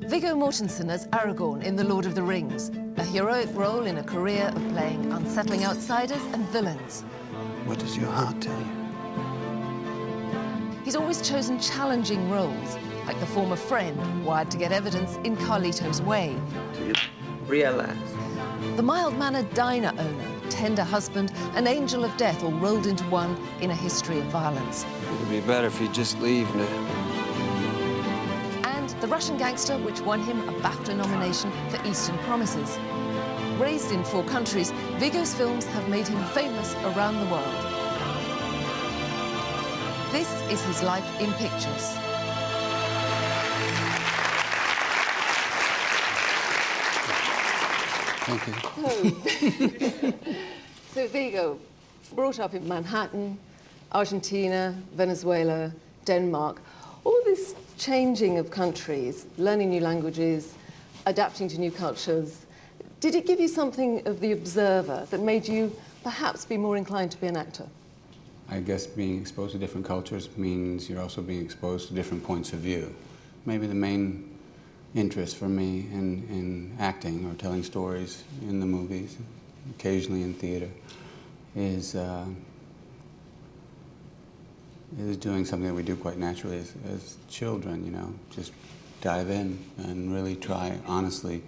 Viggo Mortensen as Aragorn in The Lord of the Rings, a heroic role in a career of playing unsettling outsiders and villains. What does your heart tell you? He's always chosen challenging roles, like the former friend wired to get evidence in Carlito's Way. Realize. The mild-mannered diner owner, tender husband, and angel of death all rolled into one in a history of violence. It would be better if you just leave now. And The Russian Gangster, which won him a BAFTA nomination for Eastern Promises. Raised in 4 countries, Viggo's films have made him famous around the world. This is his life in pictures. Thank you. So Viggo, brought up in Manhattan, Argentina, Venezuela, Denmark, all this changing of countries, learning new languages, adapting to new cultures, did it give you something of the observer that made you perhaps be more inclined to be an actor? I guess being exposed to different cultures means you're also being exposed to different points of view. Maybe the main interest for me in acting or telling stories in the movies, occasionally in theater, is doing something that we do quite naturally as children, you know, just dive in and really try honestly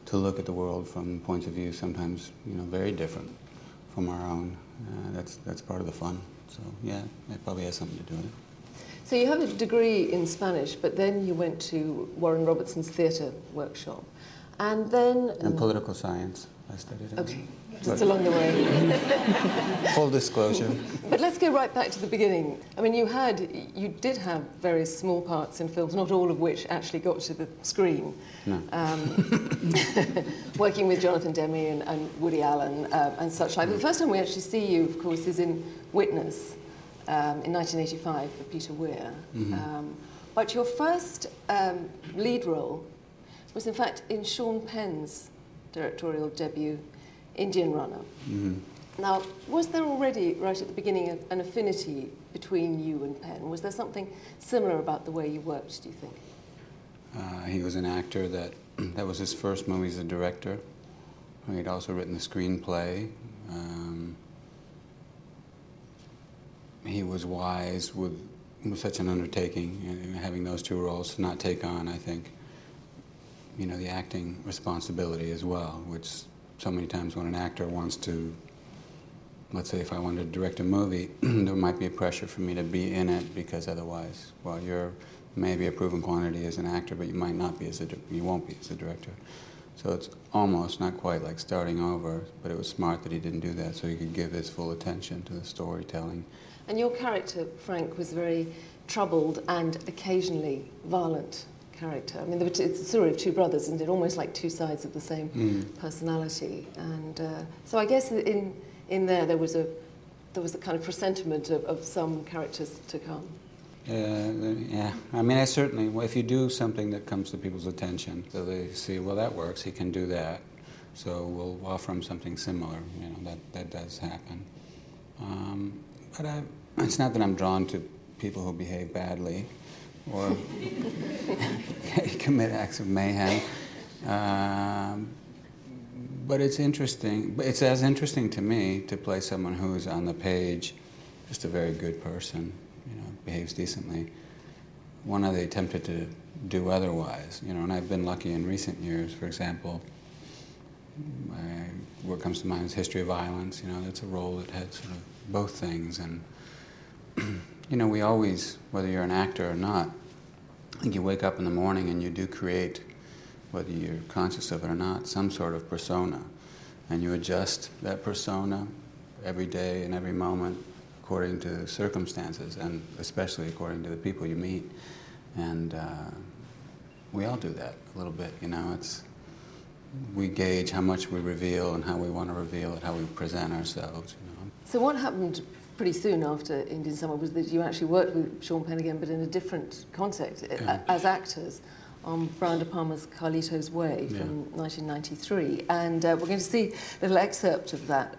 to look at the world from points of view sometimes, you know, very different from our own. That's part of the fun. So yeah, it probably has something to do with it. So you have a degree in Spanish, but then you went to Warren Robertson's theatre workshop, and then... And political science, I studied it. Okay, just along the way. Full disclosure. But let's go right back to the beginning. I mean, you did have various small parts in films, not all of which actually got to the screen. No. Working with Jonathan Demme and Woody Allen and such like. But the first time we actually see you, of course, is in Witness in 1985 for Peter Weir. Mm-hmm. But your first lead role was, in fact, in Sean Penn's directorial debut, Indian Runner. Mm-hmm. Now, was there already, right at the beginning, an affinity between you and Penn? Was there something similar about the way you worked, do you think? He was an actor that was his first movie as a director. He'd also written the screenplay. He was wise with such an undertaking, and having those 2 roles to not take on, I think, you know, the acting responsibility as well, which so many times when an actor wants to, let's say if I wanted to direct a movie, there might be a pressure for me to be in it, because otherwise, well, you're maybe a proven quantity as an actor, but you might not be you won't be as a director. So it's almost, not quite like starting over, but it was smart that he didn't do that, so he could give his full attention to the storytelling. And your character, Frank, was very troubled and occasionally violent character. I mean, it's the story of 2 brothers, isn't it? Almost like 2 sides of the same personality. And so I guess in there was a kind of presentiment of some characters to come. Yeah, I mean, I certainly, if you do something that comes to people's attention, so they see, well, that works, he can do that, so we'll offer him something similar, you know, that does happen. But it's not that I'm drawn to people who behave badly or commit acts of mayhem. But it's interesting. It's as interesting to me to play someone who's on the page just a very good person, you know, behaves decently. One of they attempted to do otherwise, you know, and I've been lucky in recent years. For example, what comes to mind is History of Violence. You know, that's a role that had sort of both things, and you know, we always, whether you're an actor or not, I think you wake up in the morning and you do create, whether you're conscious of it or not, some sort of persona, and you adjust that persona every day and every moment according to circumstances, and especially according to the people you meet. And we all do that a little bit, you know. We gauge how much we reveal and how we want to reveal it, how we present ourselves, you know. So what happened pretty soon after Indian Summer was that you actually worked with Sean Penn again, but in a different context, as actors, on Brian De Palma's Carlito's Way from 1993. And we're going to see a little excerpt of that.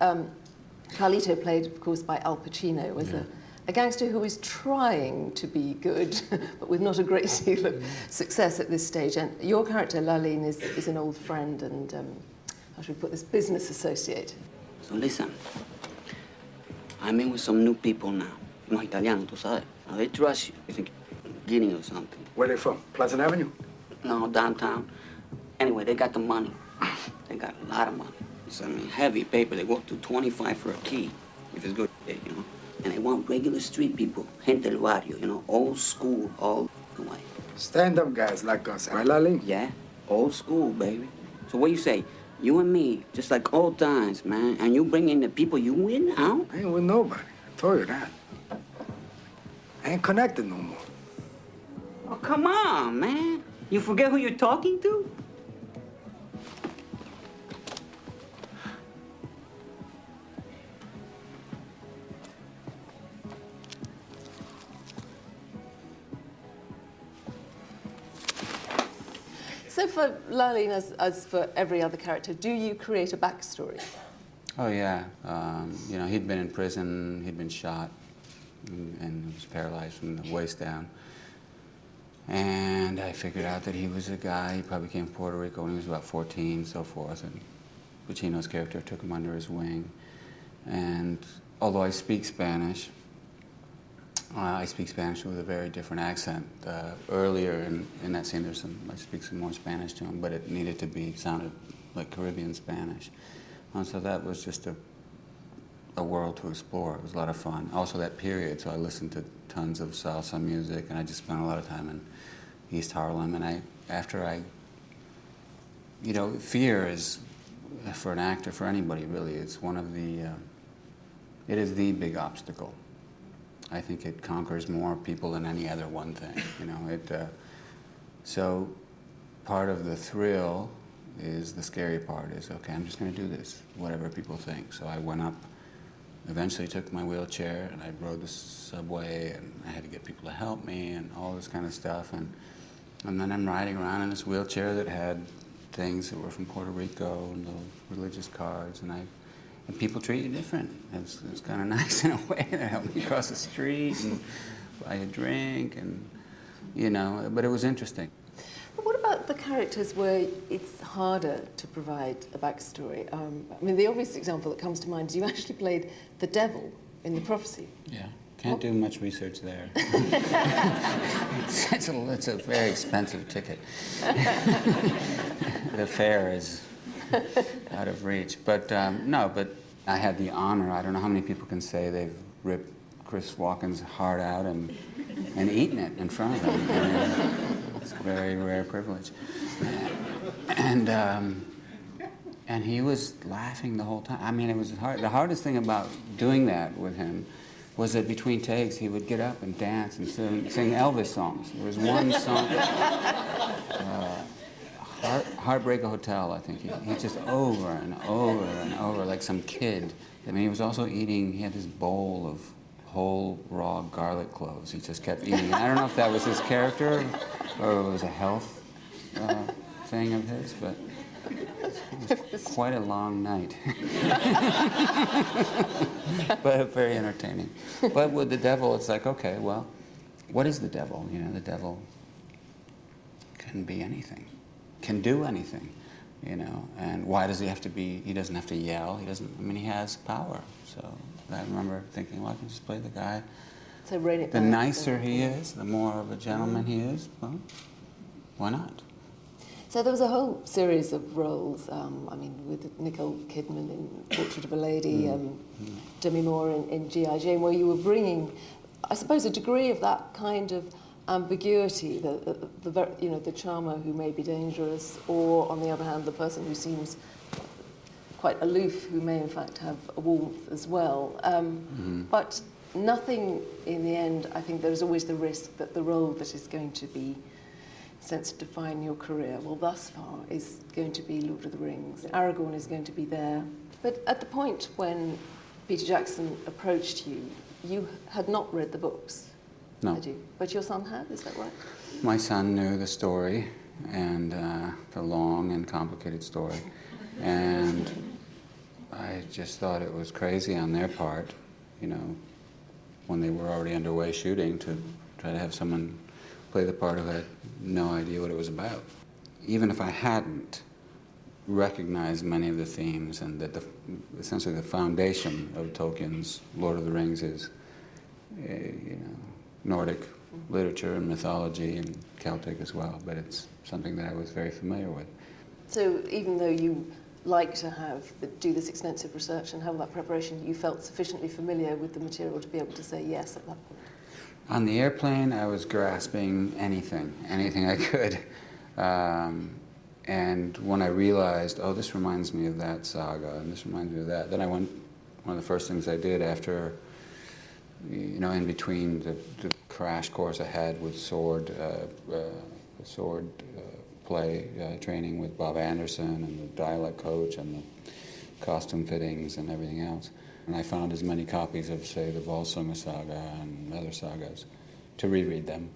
Carlito, played, of course, by Al Pacino, was a a gangster who is trying to be good, but with not a great deal of success at this stage. And your character, Laline, is an old friend and, how should we put this, business associate. So listen, I'm in with some new people now. Unos italianos, tú sabes. Now they trust you. They think you're Guinea or something. Where they from? Pleasant Avenue? No, downtown. Anyway, they got the money. They got a lot of money. It's, I mean, heavy paper. They go up to 25 for a key, if it's good, you know. And they want regular street people, gente del barrio, you know, old school, all the way. Stand-up guys like us, right, Lali? Yeah, old school, baby. So what you say? You and me, just like old times, man. And you bring in the people you win out? I ain't with nobody. I told you that. I ain't connected no more. Oh, come on, man. You forget who you're talking to? So for Laline, as for every other character, do you create a backstory? Oh yeah, you know, he'd been in prison, he'd been shot, and was paralyzed from the waist down. And I figured out that he was a guy, he probably came from Puerto Rico when he was about 14, so forth, and Pacino's character took him under his wing. And although I speak Spanish with a very different accent. Earlier in that scene, I speak some more Spanish to him, but it needed to be, sounded like Caribbean Spanish. And so that was just a world to explore. It was a lot of fun. Also that period, so I listened to tons of salsa music, and I just spent a lot of time in East Harlem. And you know, fear is, for an actor, for anybody really, it's one of the, it is the big obstacle. I think it conquers more people than any other one thing, you know. So part of the thrill is, the scary part is, okay, I'm just going to do this, whatever people think. So I went up, eventually took my wheelchair, and I rode the subway, and I had to get people to help me, and all this kind of stuff. And then I'm riding around in this wheelchair that had things that were from Puerto Rico, and little religious cards, and people treat you different. It's kind of nice in a way. They help me cross the street and buy a drink, and, you know, but it was interesting. But what about the characters where it's harder to provide a backstory? I mean, the obvious example that comes to mind is you actually played the devil in The Prophecy. Yeah, can't do much research there. It's a very expensive ticket. The fare is out of reach. But no, but I had the honor, I don't know how many people can say they've ripped Chris Walken's heart out and eaten it in front of them. I mean, it's a very rare privilege. And he was laughing the whole time. I mean, it was hard. The hardest thing about doing that with him was that between takes, he would get up and dance and sing Elvis songs. There was one song, Heartbreak Hotel, I think. He just over and over and over, like some kid. I mean, he was also eating, he had this bowl of whole raw garlic cloves. He just kept eating. I don't know if that was his character or it was a health thing of his, but it was quite a long night. But very entertaining. But with the devil, it's like, okay, well, what is the devil? You know, the devil can be anything, can do anything, you know. And why does he have to be, he doesn't have to yell, he doesn't, I mean, he has power. So I remember thinking, well, I can just play the guy. So rein it The back. nicer he is, the more of a gentleman he is, well, why not? So there was a whole series of roles, I mean, with Nicole Kidman in Portrait of a Lady, Demi Moore in G.I. Jane, where you were bringing, I suppose, a degree of that kind of ambiguity, the charmer who may be dangerous, or, on the other hand, the person who seems quite aloof, who may, in fact, have a warmth as well. But nothing, in the end, I think there's always the risk that the role that is going to be sense to define your career, well, thus far, is going to be Lord of the Rings. Aragorn is going to be there. But at the point when Peter Jackson approached you, you had not read the books, No. had you? But your son had, is that right? My son knew the story, and the long and complicated story. And I just thought it was crazy on their part, you know, when they were already underway shooting to try to have someone play the part who had no idea what it was about. Even if I hadn't recognized many of the themes, and that essentially the foundation of Tolkien's Lord of the Rings is Nordic literature and mythology and Celtic as well, but it's something that I was very familiar with. So even though you like to do this extensive research and have that preparation, you felt sufficiently familiar with the material to be able to say yes at that point? On the airplane, I was grasping anything I could. And when I realized, oh, this reminds me of that saga, and this reminds me of that, then one of the first things I did after, in between the crash course I had with sword play training with Bob Anderson and the dialect coach and the costume fittings and everything else. And I found as many copies of, say, the Volsunga saga and other sagas to reread them.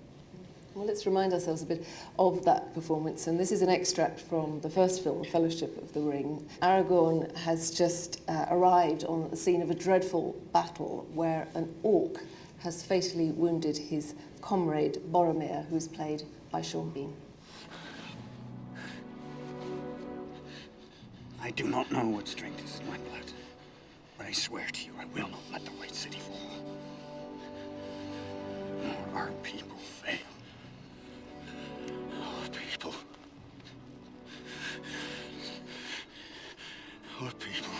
Well, let's remind ourselves a bit of that performance. And this is an extract from the first film, Fellowship of the Ring. Aragorn has just arrived on the scene of a dreadful battle where an orc has fatally wounded his comrade Boromir, who's played by Sean Bean. I do not know what strength is in my blood, but I swear to you I will not let the White City fall, nor our people fail. Our people. Our people.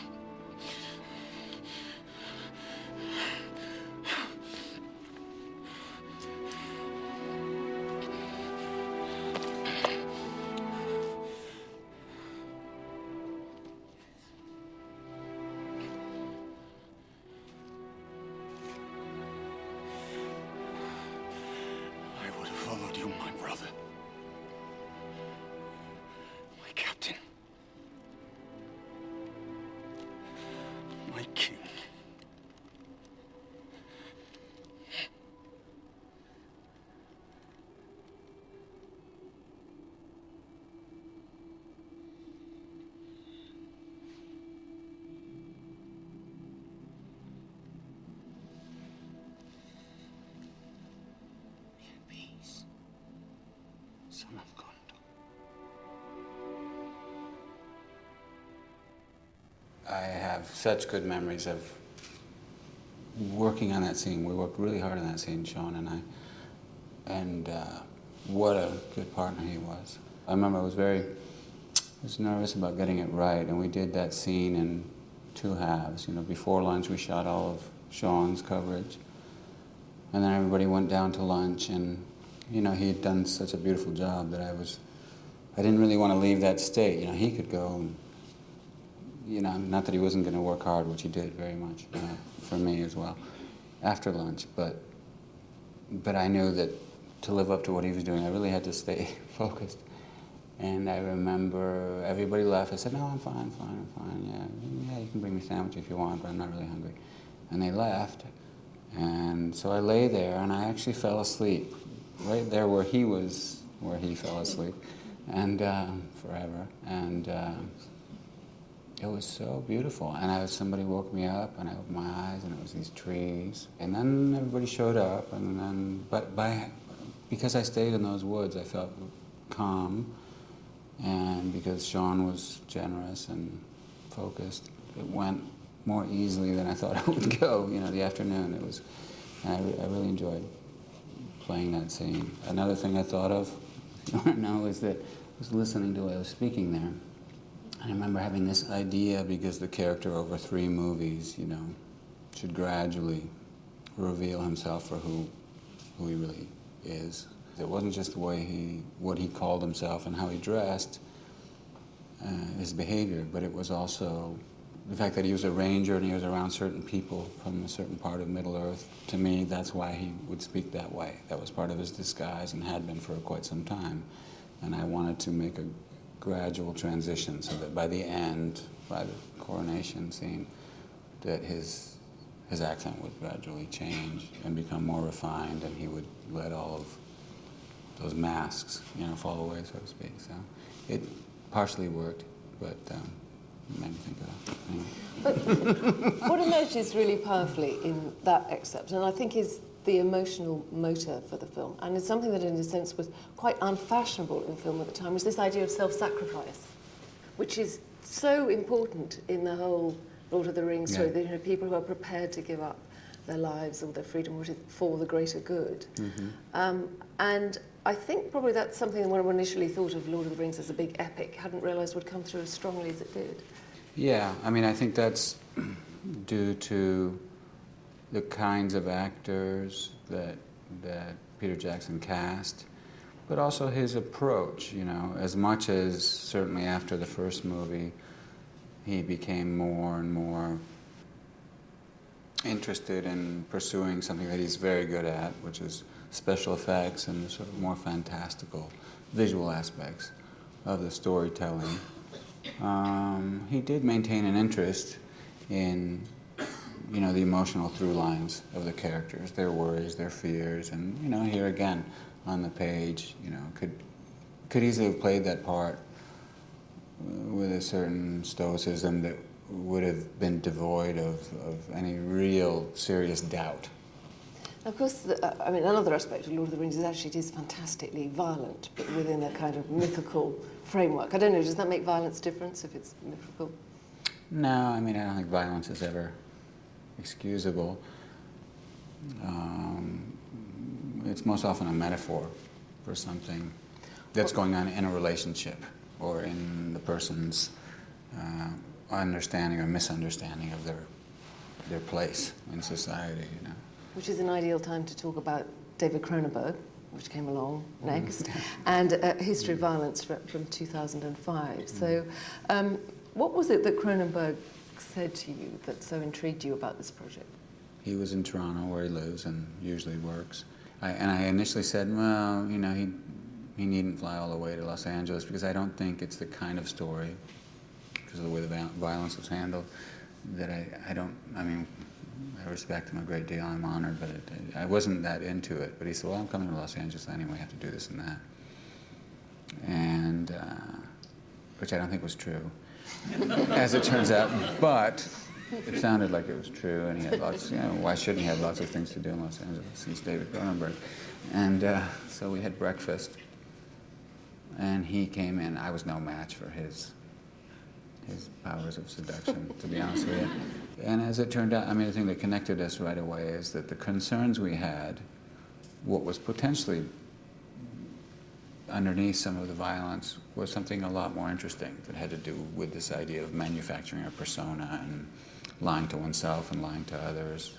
I would have followed you, my brother. My captain. My king. Be at peace, son of Gondor. I have such good memories of working on that scene. We worked really hard on that scene, Sean and I. And what a good partner he was. I remember I was nervous about getting it right, and we did that scene in 2 halves. Before lunch we shot all of Sean's coverage, and then everybody went down to lunch, and he had done such a beautiful job that I didn't really want to leave that state. He could go and, not that he wasn't going to work hard, which he did very much for me as well, after lunch, but I knew that to live up to what he was doing, I really had to stay focused. And I remember everybody left. I said, no, I'm fine, yeah, you can bring me a sandwich if you want, but I'm not really hungry. And they left, and so I lay there, and I actually fell asleep, right there where he fell asleep, and forever, and it was so beautiful. And somebody woke me up, and I opened my eyes, and it was these trees. And then everybody showed up, and then, because I stayed in those woods, I felt calm, and because Sean was generous and focused, it went more easily than I thought it would go. The afternoon, I really enjoyed playing that scene. Another thing I thought of, if you want to know, is that I was listening to what I was speaking there. I remember having this idea, because the character over 3 movies, should gradually reveal himself for who he really is. It wasn't just what he called himself and how he dressed, his behavior, but it was also the fact that he was a ranger and he was around certain people from a certain part of Middle-earth. To me, that's why he would speak that way. That was part of his disguise and had been for quite some time. And I wanted to make a gradual transition so that by the end, by the coronation scene, that his accent would gradually change and become more refined, and he would let all of those masks, fall away, so to speak. So it partially worked, but It made me think of that. Anyway. But what emerges really powerfully in that excerpt, and I think is the emotional motor for the film, and it's something that in a sense was quite unfashionable in film at the time, was this idea of self-sacrifice, which is so important in the whole Lord of the Rings story, that, you know, people who are prepared to give up their lives or their freedom for the greater good. And I think probably that's something that when I initially thought of Lord of the Rings as a big epic, hadn't realised would come through as strongly as it did. Yeah, I mean, I think that's due to the kinds of actors that Peter Jackson cast, but also his approach, you know, as much as certainly after the first movie, he became more and more interested in pursuing something that he's very good at, which is special effects and the sort of more fantastical visual aspects of the storytelling. He did maintain an interest in, you know, the emotional through lines of the characters, their worries, their fears, and, you know, here again on the page, you know, could easily have played that part with a certain stoicism that would have been devoid of any real serious doubt. Of course, I mean, another aspect of Lord of the Rings is actually it is fantastically violent, but within a kind of mythical framework. I don't know, does that make violence difference if it's mythical? No, I mean, I don't think violence is ever excusable. It's most often a metaphor for something that's going on in a relationship or in the person's understanding or misunderstanding of their place in society, you know. Which is an ideal time to talk about David Cronenberg, which came along next, and History of Violence from 2005. So what was it that Cronenberg said to you that so intrigued you about this project? He was in Toronto, where he lives and usually works. And I initially said, well, you know, he needn't fly all the way to Los Angeles because I don't think it's the kind of story, because of the way the violence was handled, that I respect him a great deal, I'm honored, but I wasn't that into it. But he said, well, I'm coming to Los Angeles anyway, I have to do this and that. And, which I don't think was true, as it turns out, but it sounded like it was true, and he had lots, you know, why shouldn't he have lots of things to do in Los Angeles? He's David Cronenberg. And so we had breakfast, and he came in. I was no match for his powers of seduction, to be honest with you. And as it turned out, I mean, the thing that connected us right away is that the concerns we had, what was potentially underneath some of the violence, was something a lot more interesting that had to do with this idea of manufacturing a persona and lying to oneself and lying to others,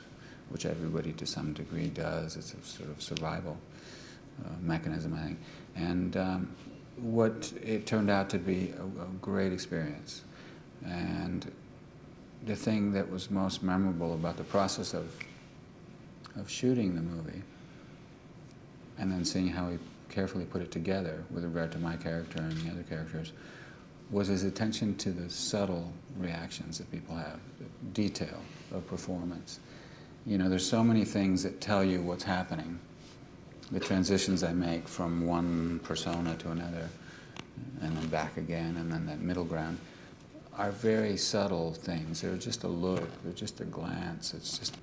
which everybody to some degree does. It's a sort of survival mechanism, I think. And what it turned out to be a great experience. And the thing that was most memorable about the process of shooting the movie, and then seeing how he carefully put it together with regard to my character and the other characters, was his attention to the subtle reactions that people have, the detail of performance. You know, there's so many things that tell you what's happening. The transitions I make from one persona to another, and then back again, and then that middle ground, are very subtle things. They're just a look, they're just a glance, it's just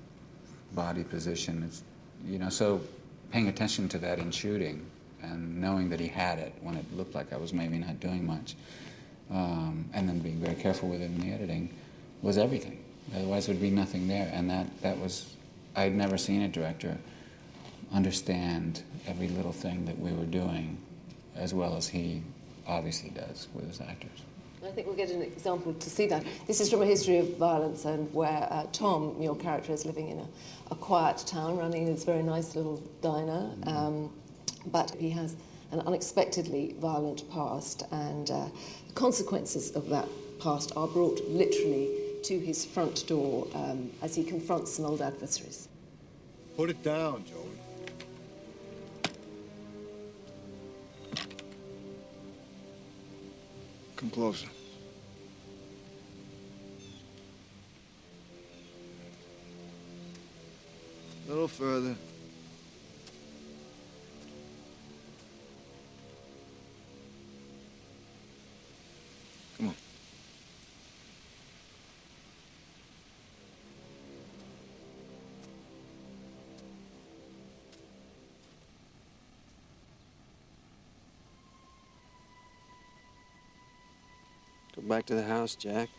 body position. It's, you know, so paying attention to that in shooting and knowing that he had it when it looked like I was maybe not doing much, and then being very careful with it in the editing, was everything. Otherwise there'd be nothing there. And that was, I'd never seen a director understand every little thing that we were doing as well as he obviously does with his actors. I think we'll get an example to see that. This is from A History of Violence, and where Tom, your character, is living in a quiet town, running this very nice little diner, but he has an unexpectedly violent past, and the consequences of that past are brought literally to his front door as he confronts some old adversaries. Put it down, Joey. Come closer. A little further. Come on. Go back to the house, Jack.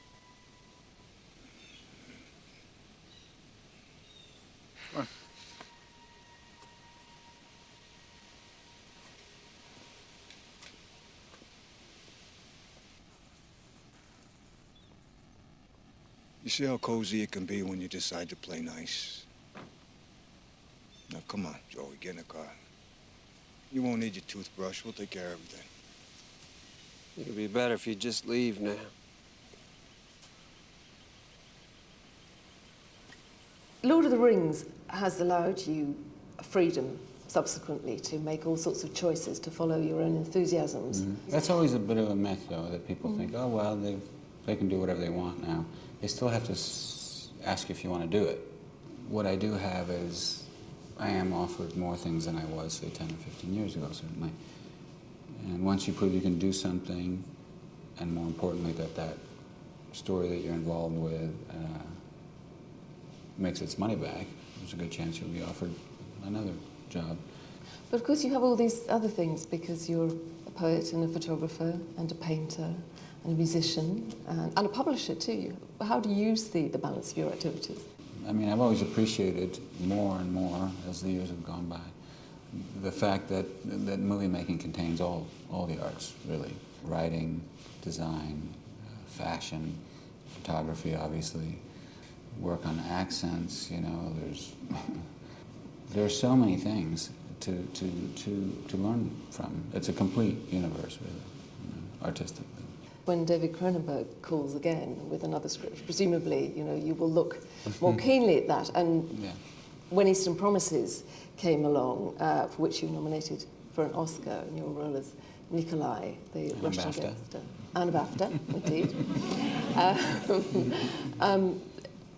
You see how cozy it can be when you decide to play nice? Now, come on, Joey, get in the car. You won't need your toothbrush. We'll take care of everything. It'd be better if you just leave now. Lord of the Rings has allowed you freedom subsequently to make all sorts of choices, to follow your own enthusiasms. That's always a bit of a myth, though, that people think, oh, well, they can do whatever they want now. They still have to ask you if you want to do it. What I do have is I am offered more things than I was, say, 10 or 15 years ago, certainly. And once you prove you can do something, and more importantly, that story that you're involved with makes its money back, there's a good chance you'll be offered another job. But of course you have all these other things, because you're a poet and a photographer and a painter and a musician and a publisher too. How do you see the balance of your activities? I mean, I've always appreciated more and more as the years have gone by the fact that movie making contains all the arts, really. Writing, design, fashion, photography, obviously, work on accents, you know, there's so many things to learn from. It's a complete universe, really, you know, artistically. When David Cronenberg calls again with another script, presumably, you know, you will look more keenly at that. And yeah. When Eastern Promises came along, for which you were nominated for an Oscar in your role as Nikolai, the and Russian BAFTA. gangster. And a BAFTA, indeed.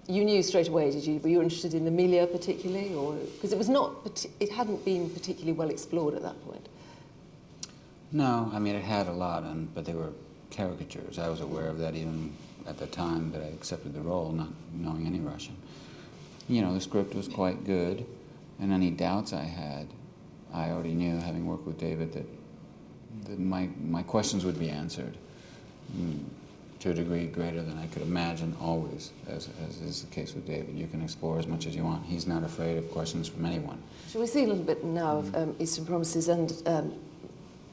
You knew straight away, did you? Were you interested in Emilia particularly, or because it was not? It hadn't been particularly well explored at that point. No, I mean, it had a lot, but they were caricatures. I was aware of that even at the time that I accepted the role, not knowing any Russian. You know, the script was quite good, and any doubts I had, I already knew, having worked with David, that my questions would be answered to a degree greater than I could imagine always, as is the case with David. You can explore as much as you want. He's not afraid of questions from anyone. Shall we see a little bit now of Eastern Promises? And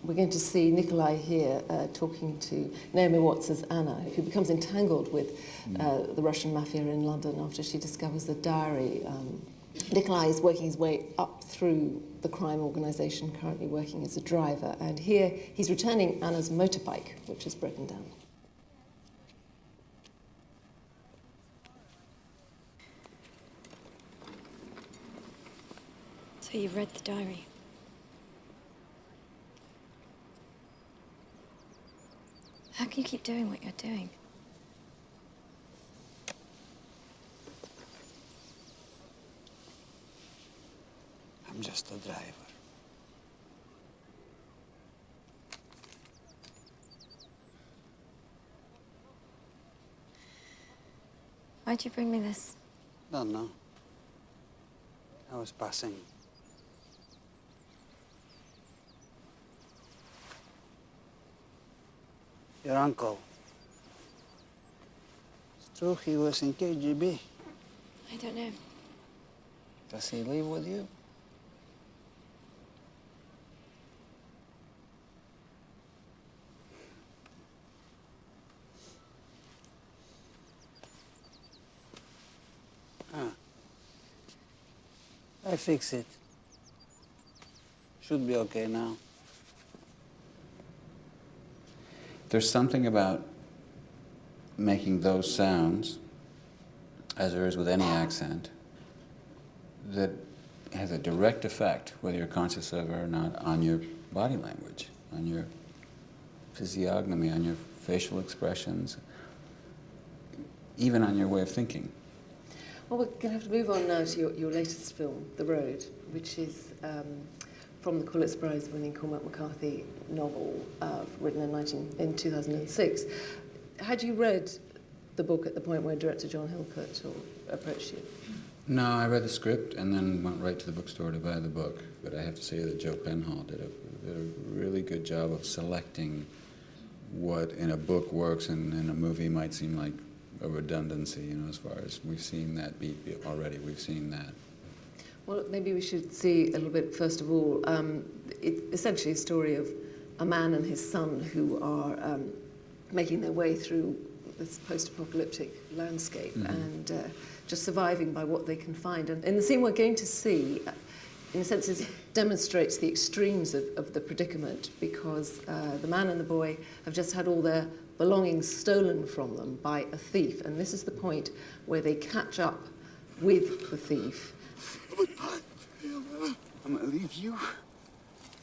we're going to see Nikolai here talking to Naomi Watts as Anna, who becomes entangled with the Russian mafia in London after she discovers the diary. Nikolai is working his way up through the crime organisation, currently working as a driver, and here he's returning Anna's motorbike, which has broken down. So you've read the diary? How can you keep doing what you're doing? I'm just a driver. Why'd you bring me this? Don't know. I was passing. Your uncle. It's true he was in KGB. I don't know. Does he live with you? I fix it. Should be okay now. There's something about making those sounds, as there is with any accent, that has a direct effect, whether you're conscious of it or not, on your body language, on your physiognomy, on your facial expressions, even on your way of thinking. Well, we're going to have to move on now to your latest film, The Road, which is from the Pulitzer Prize-winning Cormac McCarthy novel, written in 2006. Had you read the book at the point where director John Hillcoat approached you? No, I read the script and then went right to the bookstore to buy the book. But I have to say that Joe Penhall did a really good job of selecting what in a book works and in a movie might seem like a redundancy, you know, as far as we've seen that beat already, we've seen that. Well, maybe we should see a little bit, first of all, it's essentially a story of a man and his son who are making their way through this post-apocalyptic landscape and just surviving by what they can find. And in the scene we're going to see, in a sense, it demonstrates the extremes of the predicament, because the man and the boy have just had all their belongings stolen from them by a thief. And this is the point where they catch up with the thief. I'm gonna leave you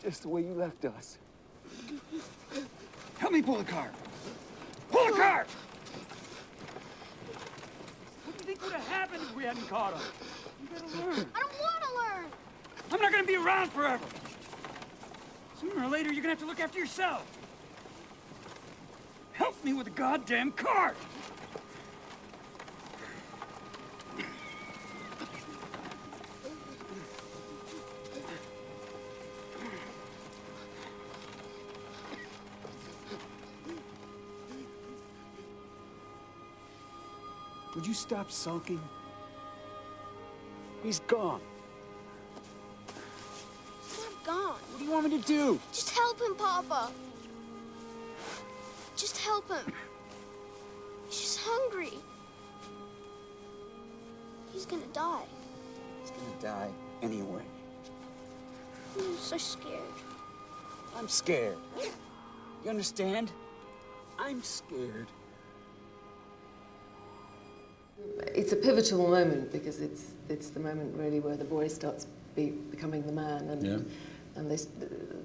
just the way you left us. Help me pull the car. Pull the car! What do you think would have happened if we hadn't caught him? You gotta learn. I don't want to learn. I'm not gonna be around forever. Sooner or later, you're gonna have to look after yourself. Help me with the goddamn car! Would you stop sulking? He's gone. He's not gone. What do you want me to do? Just help him, Papa. Just help him. He's just hungry. He's gonna die. He's gonna die anyway. I'm so scared. I'm scared. You understand? I'm scared. It's a pivotal moment because it's the moment really where the boy starts becoming the man, and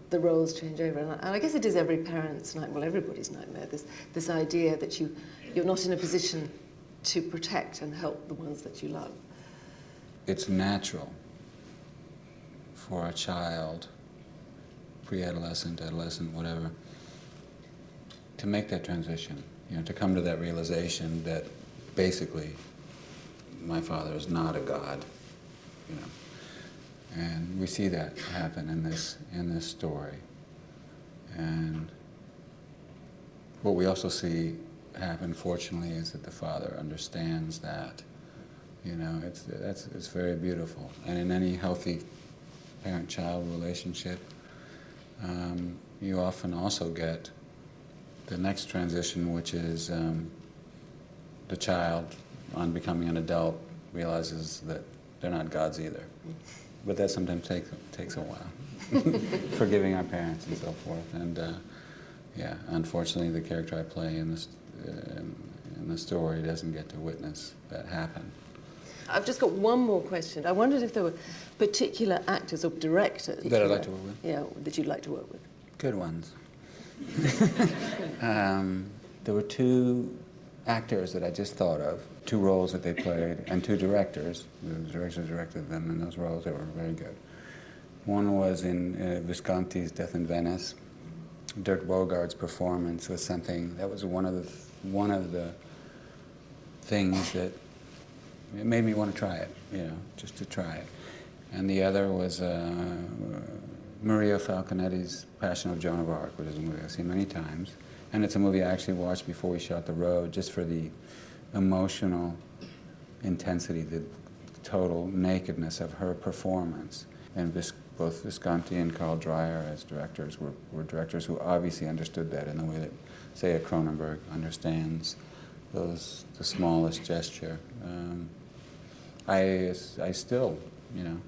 the roles change over. And I guess it is every parent's nightmare, well, everybody's nightmare. This idea that you're not in a position to protect and help the ones that you love. It's natural for a child, pre-adolescent, adolescent, whatever, to make that transition. You know, to come to that realization that basically, my father is not a god, you know, and we see that happen in this story. And what we also see happen, fortunately, is that the father understands that. You know, it's very beautiful. And in any healthy parent-child relationship, you often also get the next transition, which is the child, on becoming an adult, realizes that they're not gods either. But that sometimes takes a while. Forgiving our parents and so forth. And yeah, unfortunately, the character I play in the story doesn't get to witness that happen. I've just got one more question. I wondered if there were particular actors or directors That I'd like to work with? Yeah, that you'd like to work with. Good ones. There were two actors that I just thought of, two roles that they played, and two directors. The directors directed them in those roles. They were very good. One was in Visconti's Death in Venice. Dirk Bogart's performance was something that was one of the things that it made me want to try it, you know, just to try it. And the other was Mario Falconetti's Passion of Joan of Arc, which is a movie I've seen many times. And it's a movie I actually watched before we shot The Road, just for the emotional intensity, the total nakedness of her performance. And both Visconti and Carl Dreyer as directors were directors who obviously understood that in the way that, say, a Cronenberg understands the smallest gesture. I still, you know,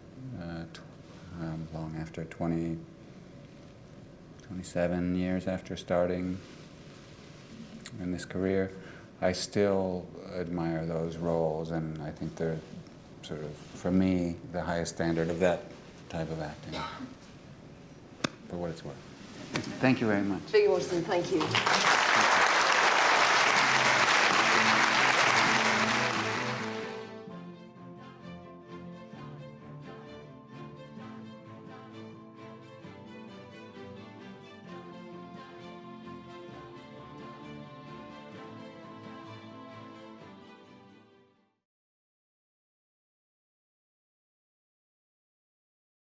long after 27 years after starting in this career, I still admire those roles, and I think they're sort of, for me, the highest standard of that type of acting, for what it's worth. Thank you very much. Viggo Mortensen, thank you.